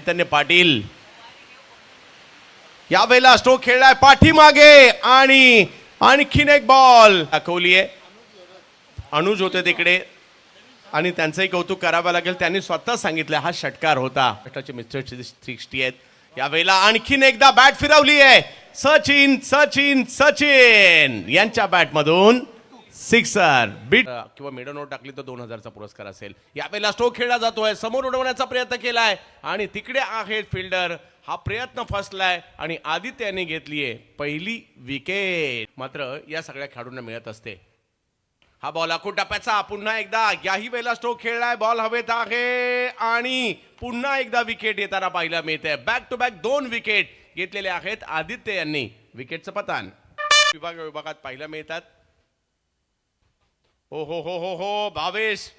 चैतन्य पाटील यावेळेला स्ट्रोक खेळलाय पाठीमागे आणि आणखीन एक बॉल दाखवली आहे. अनुज होते तिकडे आणि त्यांचंही कौतुक करावं लागेल. त्यांनी स्वतः सांगितलं हा षटकार होता. मिस्टर 360 आहेत. यावेळेला आणखीन एकदा बॅट फिरवली आहे. सचिन सचिन सचिन यांच्या बॅट मधून सिक्सर बीट किंवा मिडल नोट टाकली तर 2000चा पुरस्कार असेल. यावेळेला स्ट्रोक खेळला जातोय. समोर उडवण्याचा प्रयत्न केलाय आणि तिकडे आहेत फिल्डर. हा प्रयत्न फसलाय आणि आदित्याने घेतलीये पहिली विकेट. मात्र या सगळ्या खेळाडूंना मिळत असते. हा बॉल आखूड टप्प्याचा पुन्हा एकदा याही वेळेला स्ट्रोक खेळलाय. बॉल हवेत आहे आणि पुन्हा एकदा विकेट येताना पाहायला मिळते. बॅक टू बॅक 2 विकेट घेतलेले आहेत आदित्य यांनी. विकेटचं पतन विभागात पाहायला मिळतात. हो हो हो हो हो भावेश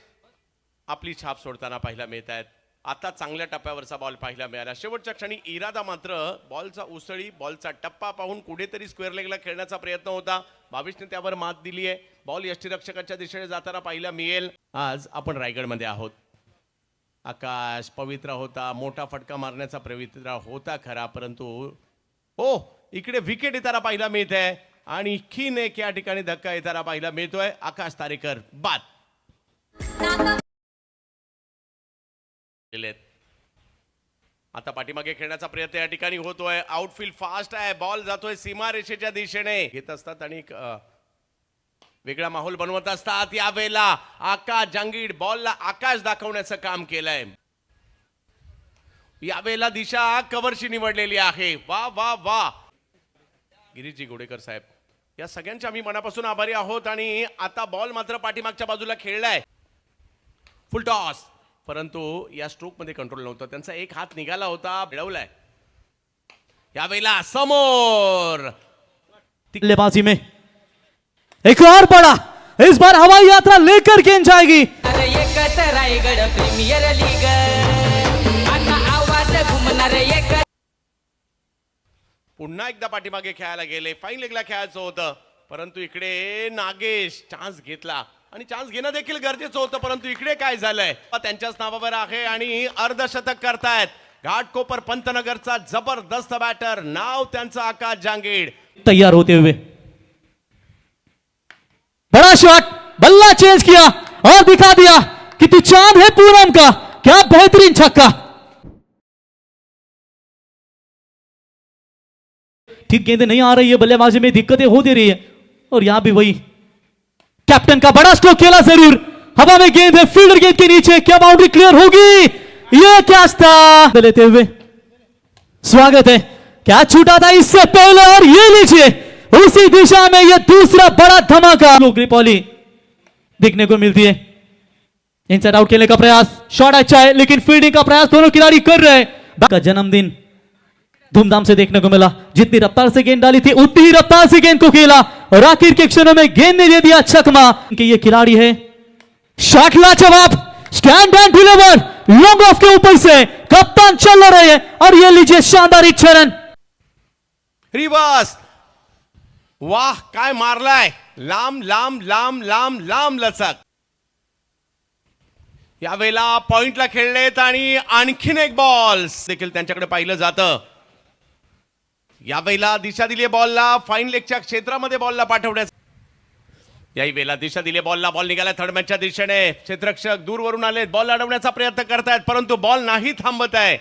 आपली छाप सोडताना पाहायला मिळत आहेत. आता चांगल्या टप्प्यावरचा बॉल पाहायला मिळाला. शेवटच्या क्षणी इरादा मात्र बॉलचा उसळी बॉलचा टप्पा पाहून कुठेतरी स्क्वेअर लेगला खेळण्याचा प्रयत्न होता. भावेशने त्यावर मात दिली आहे. बॉल यष्टीरक्षकाच्या दिशेने जाताना पाहायला मिळेल. आज आपण रायगडमध्ये आहोत. आकाश पवित्र होता. मोठा फटका मारण्याचा पवित्र होता खरा, परंतु हो इकडे विकेट येताना पाहायला मिळत आहे आणि खीन एक या ठिकाणी धक्का येताना पाहायला मिळतोय. आकाश तारेकर बाद. आता पाठीमागे खेळण्याचा प्रयत्न या ठिकाणी होतोय. आउटफील्ड फास्ट आहे. बॉल जातोय सीमा रेषेच्या दिशेने. घेत असतात आणि वेगळा माहोल बनवत असतात. यावेळेला आकाश जांगीड बॉलला आकाश दाखवण्याचं काम केलंय. यावेळेला दिशा कव्हरची निवडलेली आहे. वा वा वा गिरीजी गोडेकर साहेब या सगळ्यांचे आम्ही मनापासून आभारी आहोत. आणि आता बॉल मात्र पाठीमागच्या बाजूला खेळलाय. फुल टॉस, परंतु या स्ट्रोक मध्ये कंट्रोल नव्हता. त्यांचा एक हात निघाला होता. मिळवलाय. यावेळेला समोर बल्लेबाजी में एक और बड़ा इस बार हवाई यात्रा लेकर के जाएगी. रायगड प्रीमियर लीग आता आवाज घुमणार एक. पुन्हा एकदा पाठीमागे खेळायला गेले. फाईन लेगला खेळायचं होतं, परंतु इकडे नागेश चान्स घेतला आणि चान्स घेणं देखील गरजेचं होतं. परंतु इकडे काय झालंय त्यांच्याच नावावर आहे आणि अर्धशतक करतायत. घाटकोपर पंतनगरचा जबरदस्त बॅटर, नाव त्यांचं आकाश जांगीड. तैयार होते हुए बड़ा शॉट, बल्ला चेंज किया और दिखा दिया कि तू चांद है पूनम का. क्या बेहतरीन छक्का. ठीक गेंद नहीं आ रही है, बल्लेबाजी में दिक्कतें हो दे रही है. और यहां भी वही कैप्टन का बड़ा स्ट्रोक खेला जरूर. हवा में गेंद है, फील्डर गेंद के नीचे. क्या बाउंड्री क्लियर होगी? ये क्या था लेते हुए स्वागत है. क्या छूटा था इससे पहले और ये लीजिए उसी दिशा में ये दूसरा बड़ा धमाका. ग्रिपॉली देखने को मिलती है. इनसाइड आउट खेलने का प्रयास, शॉट अच्छा है लेकिन फील्डिंग का प्रयास दोनों खिलाड़ी कर रहे हैं. का जन्मदिन धूमधाम से देखने को मिला. जितनी रफ्तार से गेंद डाली थी उतनी ही रफ्तार से गेंद को खेला और आखिर के क्षणों में गेंद ने दे दिया छक्का. कि ये खिलाड़ी है. शॉट लाजवाब, stand and deliver long off के ऊपर से कप्तान चल रहे हैं और ये लीजिए शानदार एक चरण. रिवर्स, वाह काय मारलाय. लांब लांब लांब लांब लांब लचक. यावेळेला पॉइंटला खेळलेत आणि आणखीन एक बॉल देखील त्यांच्याकडे पाहिलं जातं. यावेळेला दिशा दिली बॉलला. फाईन लेगच्या क्षेत्रामध्ये बॉलला पाठवण्याचा. याही वेळेला दिशा दिली बॉलला. बॉल निघाला थर्ड मॅचच्या दिशेने. क्षेत्ररक्षक दूरवरून आले. बॉल अडवण्याचा प्रयत्न करतायत, परंतु बॉल नाही थांबत आहे.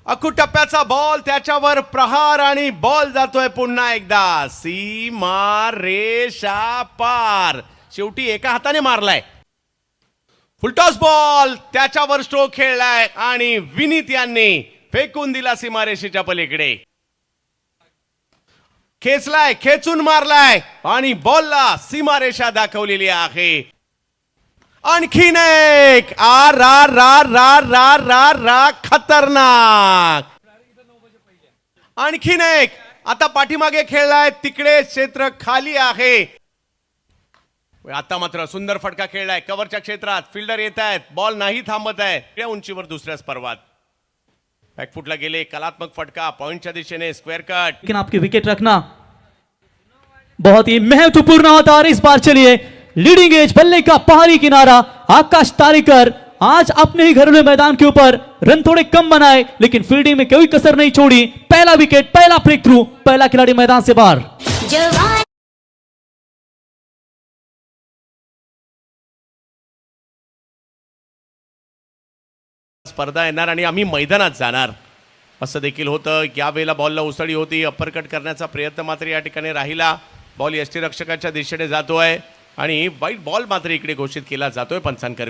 अखूड टप्प्याचा बॉल, त्याच्यावर प्रहार आणि बॉल जातोय पुन्हा एकदा सीमा रेषा पार. शेवटी एका हाताने मारलाय. फुलटॉस बॉल, त्याच्यावर स्ट्रोक खेळलाय आणि विनीत यांनी फेकून दिला सीमारेषेच्या पलीकडे. खेचलाय, खेचून मारलाय आणि बॉलला सीमारेषा दाखवलेली आहे. आणखीन एक आर रार रार रार रार रार रार खतरनाक. आणखीन एक. आता पाठीमागे खेळलाय, तिकडे क्षेत्र खाली आहे. आता मात्र सुंदर फटका खेळलाय कव्हरच्या क्षेत्रात. फिल्डर येत आहेत, बॉल नाही थांबत आहे. त्या उंचीवर दुसऱ्या स्पर्वात बॅकफुटला गेले. कलात्मक फटका पॉइंटच्या दिशेने. Square cut. लेकिन आपकी विकेट रखना बहुत ही महत्वपूर्ण होता. और इस बार चलिए लीडिंग एज बल्ले का पहाड़ी किनारा आकाश तारेकर आज अपने ही घरेलू मैदान के ऊपर रन थोड़े कम बनाए, लेकिन फील्डिंग में कोई कसर नहीं छोड़ी। पहला विकेट, पहला ब्रेक थ्रू, पहला खिलाड़ी मैदान से बाहर। जवान स्पर्धा येणार आणि आम्ही मैदानात जाणार असं देखील होतं। यावेळेला बॉलला उसळी होती, अप्परकट करण्याचा प्रयत्न मात्र या ठिकाणी राहिला। बॉल यष्टीरक्षकाच्या दिशेने जातोय आणि वाईट बॉल मात्र इकडे घोषित केला जातोय पंचांकडे।